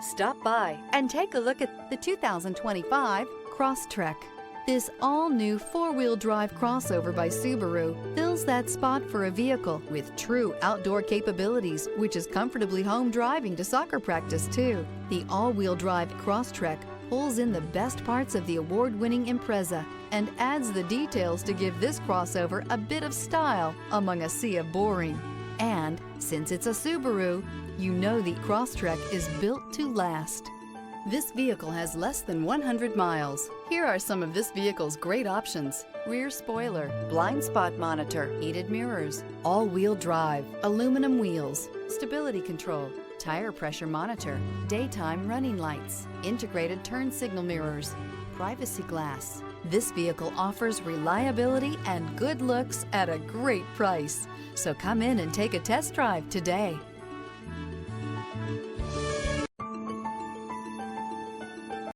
Stop by and take a look at the 2025 Crosstrek. This all-new four-wheel drive crossover by Subaru fills that spot for a vehicle with true outdoor capabilities, which is comfortably home driving to soccer practice too. The all-wheel drive Crosstrek pulls in the best parts of the award-winning Impreza and adds the details to give this crossover a bit of style among a sea of boring. And since it's a Subaru, you know the Crosstrek is built to last. This vehicle has less than 100 miles. Here are some of this vehicle's great options: rear spoiler, blind spot monitor, heated mirrors, all-wheel drive, aluminum wheels, stability control, tire pressure monitor, daytime running lights, integrated turn signal mirrors, privacy glass. This vehicle offers reliability and good looks at a great price. So come in and take a test drive today.